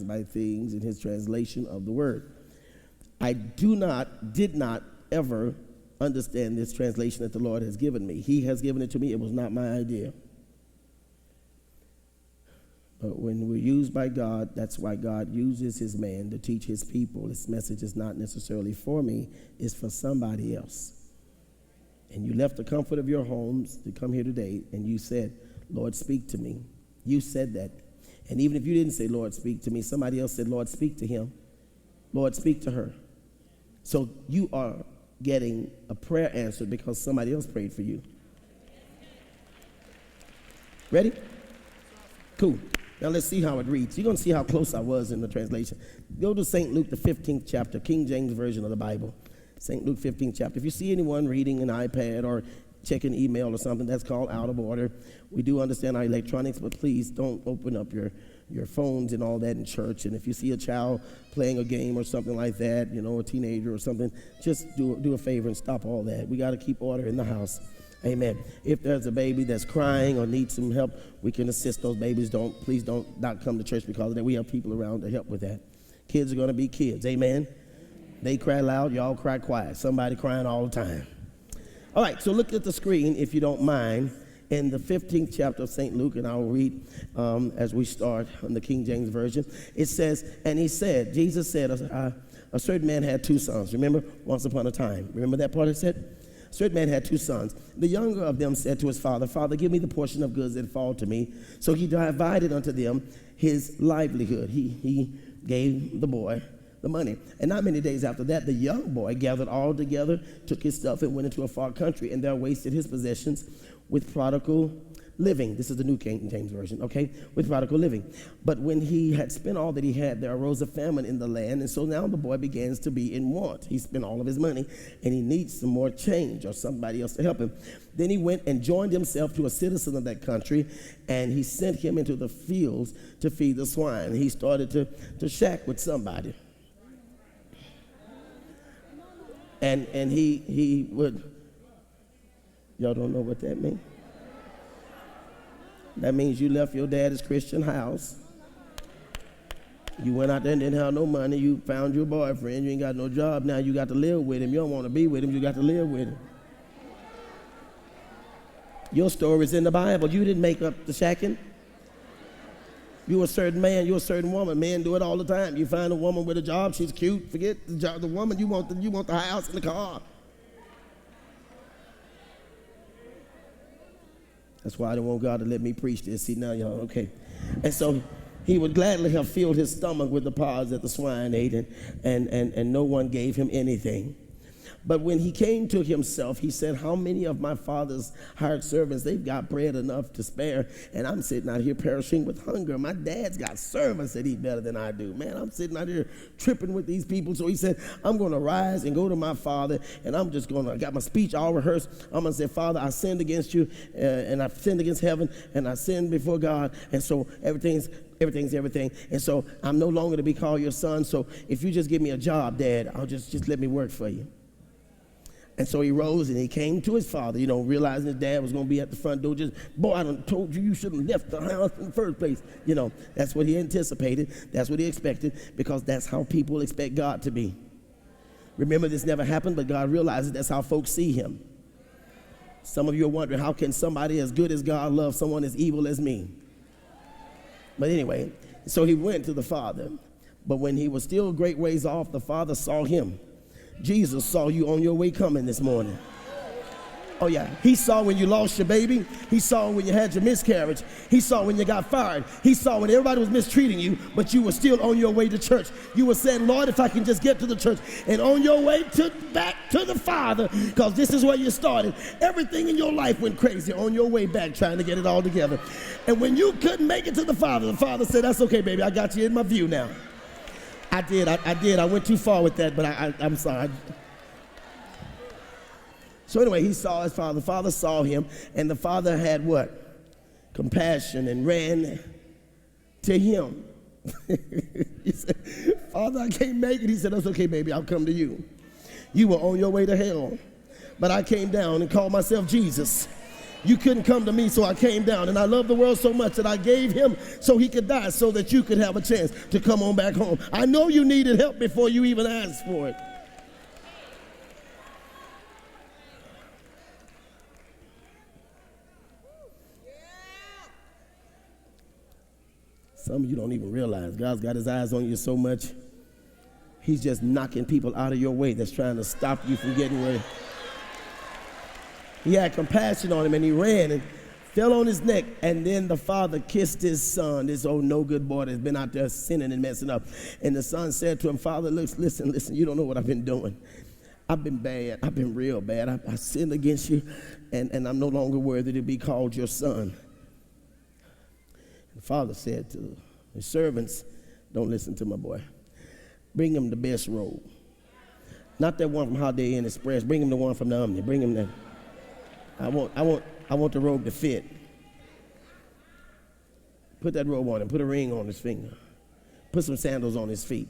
by things in his translation of the word. I did not ever understand this translation that the Lord has given me. He has given it to me. It was not my idea. But when we're used by God, that's why God uses his man to teach his people. This message is not necessarily for me, it's for somebody else. And you left the comfort of your homes to come here today, and you said, Lord, speak to me. You said that. And even if you didn't say, Lord, speak to me, somebody else said, Lord, speak to him. Lord, speak to her. So you are getting a prayer answered because somebody else prayed for you. Ready? Cool. Now let's see how it reads. You're going to see how close I was in the translation. Go to St. Luke, the 15th chapter, King James Version of the Bible. St. Luke, 15th chapter. If you see anyone reading an iPad or checking email or something, that's called out of order. We do understand our electronics, but please don't open up your phones and all that in church. And if you see a child playing a game or something like that, you know, a teenager or something, just do a favor and stop all that. We got to keep order in the house. Amen. If there's a baby that's crying or needs some help, we can assist those babies. Please don't not come to church because of that. We have people around to help with that. Kids are going to be kids. Amen. They cry loud, y'all cry quiet. Somebody crying all the time. All right, so look at the screen, if you don't mind, in the 15th chapter of St. Luke, and I'll read as we start on the King James Version. It says, and he said, Jesus said, a certain man had two sons. Remember, once upon a time. Remember that part it said? A certain man had two sons. The younger of them said to his father, Father, give me the portion of goods that fall to me. So he divided unto them his livelihood. He gave the boy the money. And not many days after that, the young boy gathered all together, took his stuff, and went into a far country, and there wasted his possessions with prodigal living. This is the New King James Version, okay? With prodigal living. But when he had spent all that he had, there arose a famine in the land, and so now the boy begins to be in want. He spent all of his money, and he needs some more change or somebody else to help him. Then he went and joined himself to a citizen of that country, and he sent him into the fields to feed the swine. He started to shack with somebody. And he would, y'all don't know what that means? That means you left your daddy's Christian house. You went out there and didn't have no money. You found your boyfriend. You ain't got no job. Now you got to live with him. You don't want to be with him. You got to live with him. Your story's in the Bible. You didn't make up the shacking. You a certain man, you a certain woman. Men do it all the time. You find a woman with a job, she's cute. Forget the job, the woman. You want the house and the car. That's why I don't want God to let me preach this. See now, y'all, okay. And so he would gladly have filled his stomach with the pods that the swine ate, and no one gave him anything. But when he came to himself, he said, how many of my father's hired servants, they've got bread enough to spare, and I'm sitting out here perishing with hunger. My dad's got servants that eat better than I do. Man, I'm sitting out here tripping with these people. So he said, I'm going to rise and go to my father, and I'm just going to, I got my speech all rehearsed. I'm going to say, Father, I sinned against you, and I've sinned against heaven, and I sinned before God, and so everything's everything. And so I'm no longer to be called your son, so if you just give me a job, Dad, I'll just let me work for you. And so he rose and he came to his father, you know, realizing his dad was going to be at the front door. Just, boy, I done told you shouldn't have left the house in the first place. You know, that's what he anticipated. That's what he expected, because that's how people expect God to be. Remember, this never happened, but God realizes that's how folks see him. Some of you are wondering, how can somebody as good as God love someone as evil as me? But anyway, so he went to the father. But when he was still a great ways off, the father saw him. Jesus saw you on your way coming this morning. Oh yeah, he saw when you lost your baby. He saw when you had your miscarriage. He saw when you got fired. He saw when everybody was mistreating you, but you were still on your way to church. You were saying, Lord, if I can just get to the church, and on your way back to the Father, because this is where you started. Everything in your life went crazy on your way back, trying to get it all together. And when you couldn't make it to the Father said, that's okay, baby, I got you in my view now. I did. I went too far with that, but I'm sorry. So anyway, he saw his father. The father saw him, and the father had what? Compassion, and ran to him. He said, Father, I can't make it. He said, that's okay, baby, I'll come to you. You were on your way to hell, but I came down and called myself Jesus. You couldn't come to me, so I came down. And I love the world so much that I gave him so he could die, so that you could have a chance to come on back home. I know you needed help before you even asked for it. Some of you don't even realize God's got his eyes on you so much. He's just knocking people out of your way that's trying to stop you from getting where. He had compassion on him, and he ran and fell on his neck. And then the father kissed his son, this old no good boy that's been out there sinning and messing up. And the son said to him, Father, listen, you don't know what I've been doing. I've been bad. I've been real bad. I sinned against you, and I'm no longer worthy to be called your son. The father said to his servants, don't listen to my boy. Bring him the best robe. Not that one from Holiday Inn Express. Bring him the one from the Omni. Bring him that. I want the robe to fit. Put that robe on him. Put a ring on his finger. Put some sandals on his feet.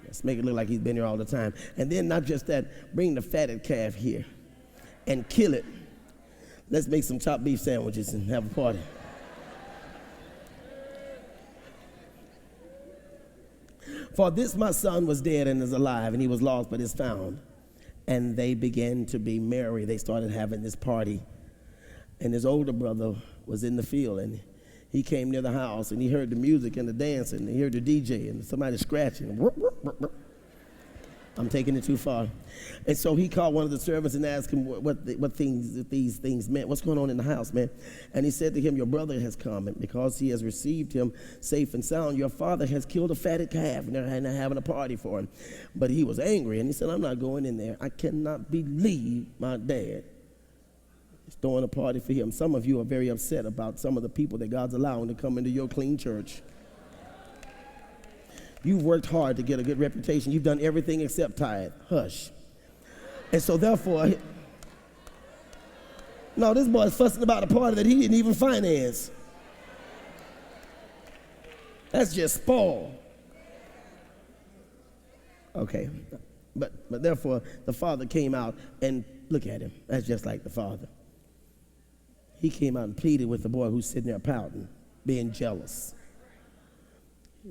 Let's make it look like he's been here all the time. And then not just that, bring the fatted calf here and kill it. Let's make some chopped beef sandwiches and have a party. For this my son was dead and is alive, and he was lost but is found. And they began to be merry. They started having this party. And his older brother was in the field, and he came near the house, and he heard the music and the dancing, and he heard the DJ and somebody scratching. I'm taking it too far. And so he called one of the servants and asked him what these things meant. What's going on in the house, man? And he said to him, your brother has come, and because he has received him safe and sound, your father has killed a fatted calf, and they're having a party for him. But he was angry, and he said, I'm not going in there. I cannot believe my dad is throwing a party for him. Some of you are very upset about some of the people that God's allowing to come into your clean church. You've worked hard to get a good reputation. You've done everything except tithe. Hush. And so therefore, no, this boy's fussing about a party that he didn't even finance. That's just spoil. Okay. But therefore, the father came out and look at him. That's just like the father. He came out and pleaded with the boy who's sitting there pouting, being jealous.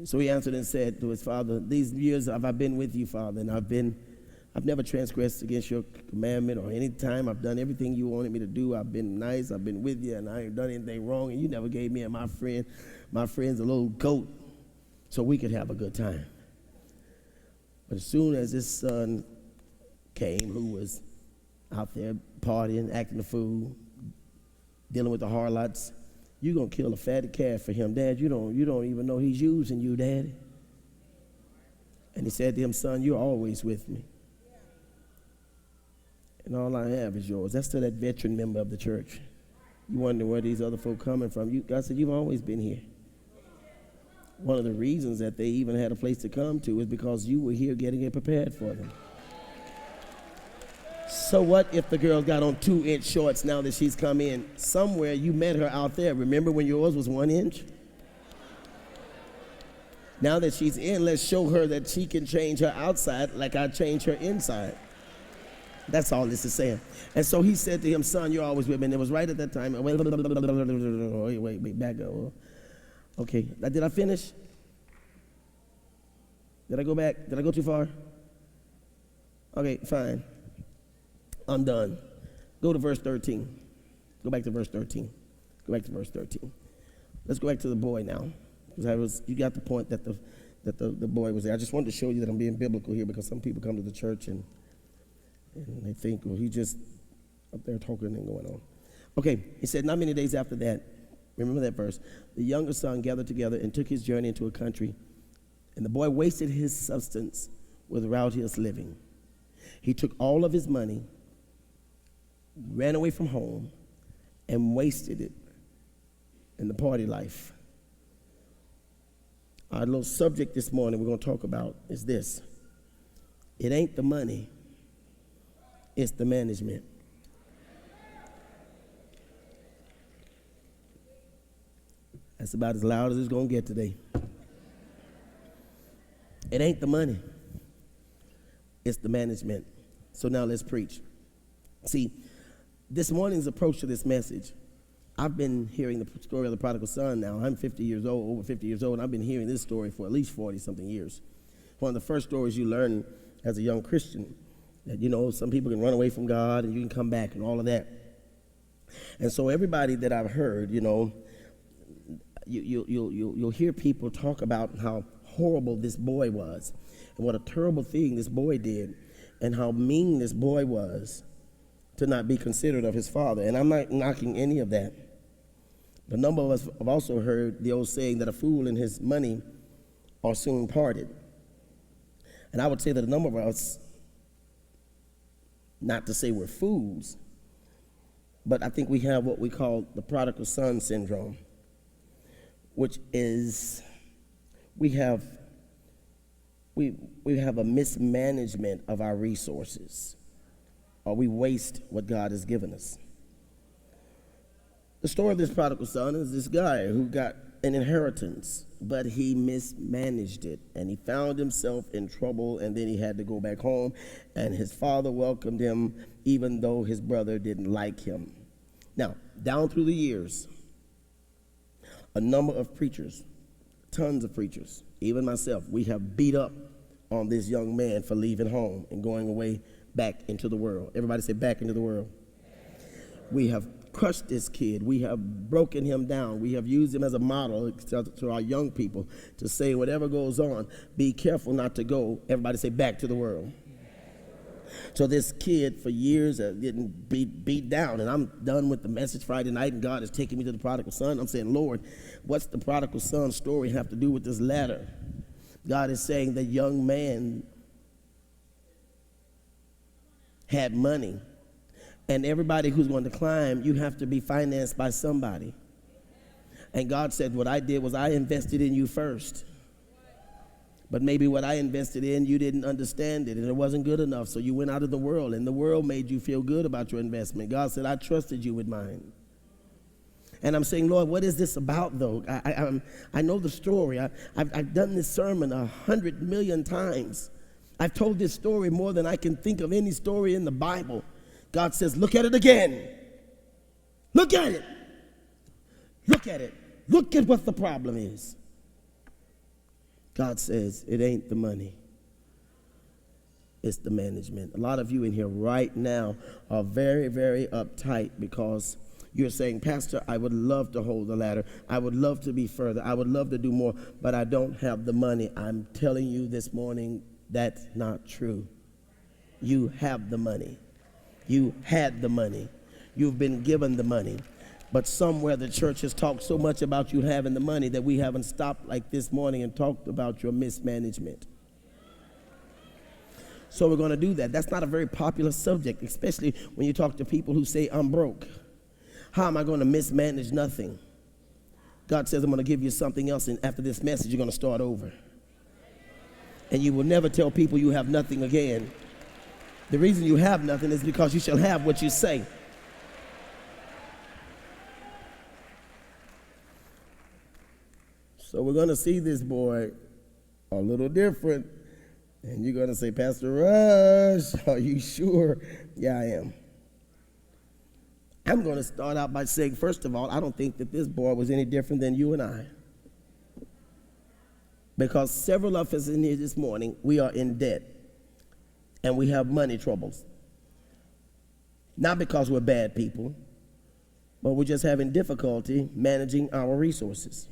So he answered and said to his father, these years have I been with you, Father, and I've never transgressed against your commandment, or any time I've done everything you wanted me to do. I've been nice, I've been with you, and I ain't done anything wrong, and you never gave me and my friends a little goat so we could have a good time. But as soon as his son came, who was out there partying, acting a fool, dealing with the harlots, you're going to kill a fatted calf for him. Dad, you don't even know he's using you, Daddy. And he said to him, son, you're always with me. And all I have is yours. That's to that veteran member of the church. You wonder where these other folk coming from. God said, you've always been here. One of the reasons that they even had a place to come to is because you were here getting it prepared for them. So what if the girl got on 2-inch shorts now that she's come in? Somewhere you met her out there. Remember when yours was 1 inch? Now that she's in, let's show her that she can change her outside like I changed her inside. That's all this is saying. And so he said to him, son, you're always with me. And it was right at that time. Wait, back up. Okay, did I finish? Did I go back? Did I go too far? Okay, fine. I'm done. Go to verse 13. Go back to verse 13. Go back to verse 13. Let's go back to the boy now. Because you got the point that the boy was there. I just wanted to show you that I'm being biblical here, because some people come to the church and they think, well, he just up there talking and going on. Okay, he said, not many days after that, remember that verse, the younger son gathered together and took his journey into a country, and the boy wasted his substance with riotous living. He took all of his money, ran away from home, and wasted it in the party life. Our little subject this morning we're going to talk about is this. It ain't the money, it's the management. That's about as loud as it's going to get today. It ain't the money, it's the management. So now let's preach. See, This morning's approach to this message, I've been hearing the story of the prodigal son now. I'm 50 years old, over 50 years old, and I've been hearing this story for at least 40-something years. One of the first stories you learn as a young Christian, that, some people can run away from God and you can come back and all of that. And so everybody that I've heard, you'll hear people talk about how horrible this boy was and what a terrible thing this boy did and how mean this boy was to not be considerate of his father. And I'm not knocking any of that. A number of us have also heard the old saying that a fool and his money are soon parted. And I would say that a number of us, not to say we're fools, but I think we have what we call the prodigal son syndrome, which is we have a mismanagement of our resources, or we waste what God has given us. The story of this prodigal son is this guy who got an inheritance, but he mismanaged it, and he found himself in trouble, and then he had to go back home, and his father welcomed him even though his brother didn't like him. Now, down through the years, a number of preachers, tons of preachers, even myself, we have beat up on this young man for leaving home and going away back into the world. Everybody say back into the world. We have crushed this kid. We have broken him down. We have used him as a model to our young people to say whatever goes on, be careful not to go. Everybody say back to the world. So this kid for years getting beat down, and I'm done with the message Friday night, and God is taking me to the prodigal son. I'm saying, Lord, what's the prodigal son story have to do with this letter? God is saying the young man had money, and everybody who's going to climb, you have to be financed by somebody. And God said, what I did was I invested in you first. But maybe what I invested in, you didn't understand it, and it wasn't good enough, so you went out of the world, and the world made you feel good about your investment. God said, I trusted you with mine. And I'm saying, Lord, what is this about, though? I know the story. I've done this sermon 100 million times. I've told this story more than I can think of any story in the Bible. God says, look at it again. Look at it. Look at it. Look at what the problem is. God says, it ain't the money. It's the management. A lot of you in here right now are very, very uptight because you're saying, Pastor, I would love to hold the ladder. I would love to be further. I would love to do more, but I don't have the money. I'm telling you this morning, that's not true. You have the money. You had the money. You've been given the money. But somewhere the church has talked so much about you having the money that we haven't stopped like this morning and talked about your mismanagement. So we're going to do that. That's not a very popular subject, especially when you talk to people who say, I'm broke. How am I going to mismanage nothing? God says, I'm going to give you something else, and after this message, you're going to start over. And you will never tell people you have nothing again. The reason you have nothing is because you shall have what you say. So we're going to see this boy a little different. And you're going to say, Pastor Rush, are you sure? Yeah, I am. I'm going to start out by saying, first of all, I don't think that this boy was any different than you and I. Because several of us in here this morning, we are in debt. And we have money troubles. Not because we're bad people, but we're just having difficulty managing our resources.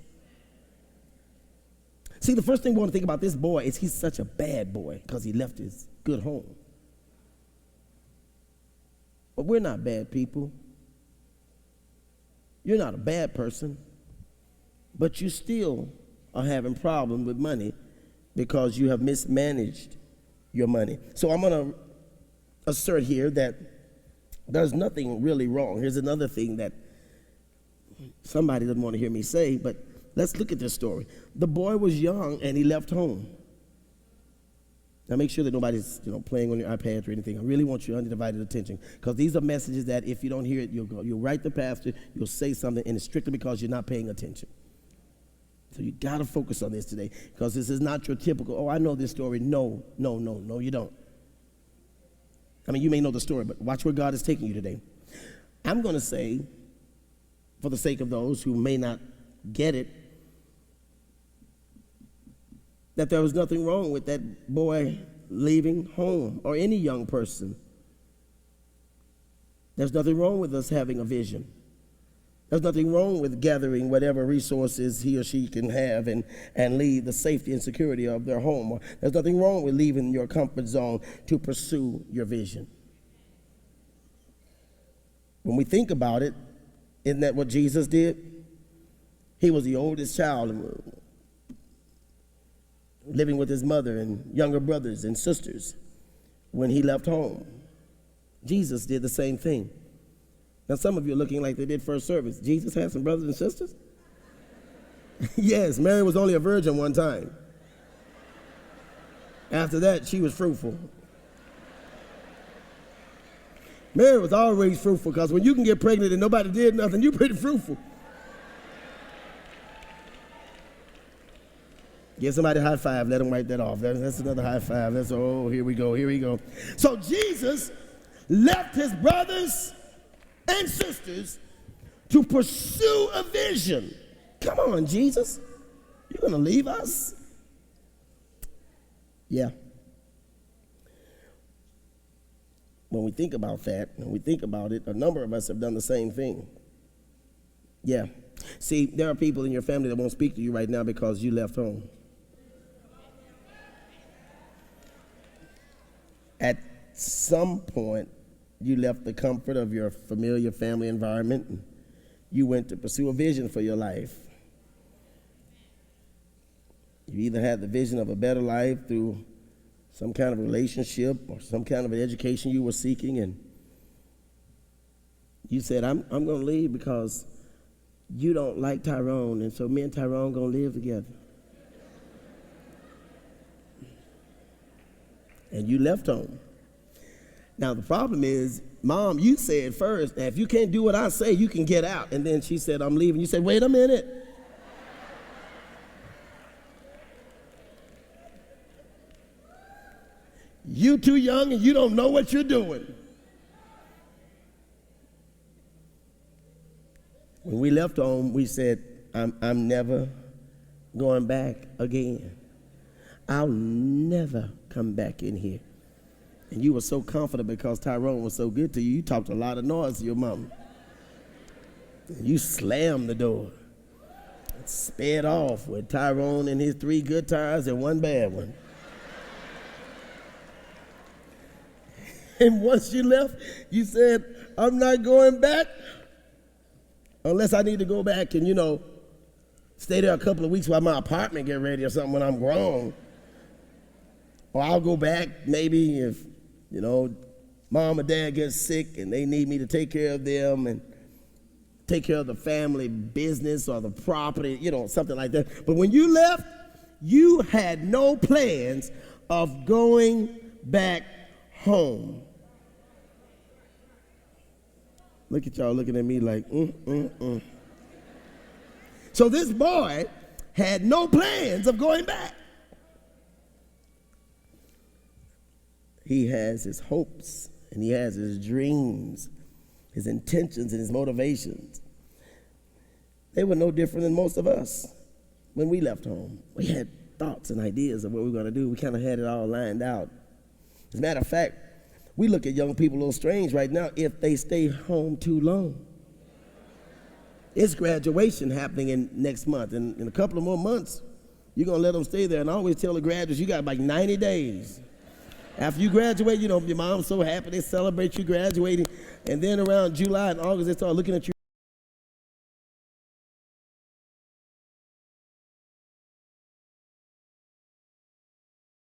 See, the first thing we want to think about this boy is he's such a bad boy because he left his good home. But we're not bad people. You're not a bad person, but you still are having problems with money because you have mismanaged your money. So I'm going to assert here that there's nothing really wrong. Here's another thing that somebody doesn't want to hear me say, but let's look at this story. The boy was young and he left home. Now make sure that nobody's playing on your iPads or anything. I really want your undivided attention because these are messages that if you don't hear it, you'll write the pastor, you'll say something, and it's strictly because you're not paying attention. So you got to focus on this today because this is not your typical, oh, I know this story. No, you don't. I mean, you may know the story, but watch where God is taking you today. I'm going to say, for the sake of those who may not get it, that there was nothing wrong with that boy leaving home, or any young person. There's nothing wrong with us having a vision. There's nothing wrong with gathering whatever resources he or she can have and leave the safety and security of their home. Or there's nothing wrong with leaving your comfort zone to pursue your vision. When we think about it, isn't that what Jesus did? He was the oldest child, living with his mother and younger brothers and sisters when he left home. Jesus did the same thing. Now, some of you are looking like they did first service. Jesus had some brothers and sisters? Yes, Mary was only a virgin one time. After that, she was fruitful. Mary was always fruitful, because when you can get pregnant and nobody did nothing, you're pretty fruitful. Give somebody a high five. Let them wipe that off. That's another high five. Here we go. So Jesus left his brothers and sisters to pursue a vision. Come on, Jesus. You're going to leave us? Yeah. When we think about that, when we think about it, a number of us have done the same thing. Yeah. See, there are people in your family that won't speak to you right now because you left home. At some point, you left the comfort of your familiar family environment, and you went to pursue a vision for your life. You either had the vision of a better life through some kind of relationship or some kind of an education you were seeking, and you said, I'm going to leave because you don't like Tyrone, and so me and Tyrone going to live together. And you left home. Now, the problem is, Mom, you said first, if you can't do what I say, you can get out. And then she said, I'm leaving. You said, wait a minute. You too young and you don't know what you're doing. When we left home, we said, I'm never going back again. I'll never come back in here. And you were so confident because Tyrone was so good to you. You talked a lot of noise to your mama. You slammed the door and sped off with Tyrone and his 3 good tires and 1 bad one. And once you left, you said, I'm not going back unless I need to go back and, stay there a couple of weeks while my apartment get ready or something when I'm grown. Or I'll go back maybe if, Mom or Dad gets sick and they need me to take care of them and take care of the family business or the property, something like that. But when you left, you had no plans of going back home. Look at y'all looking at me like, So this boy had no plans of going back. He has his hopes and he has his dreams, his intentions and his motivations. They were no different than most of us when we left home. We had thoughts and ideas of what we were going to do. We kind of had it all lined out. As a matter of fact, we look at young people a little strange right now if they stay home too long. It's graduation happening in next month. And in a couple of more months, you're going to let them stay there. And I always tell the graduates, you got like 90 days. After you graduate, your mom's so happy. They celebrate you graduating. And then around July and August, they start looking at you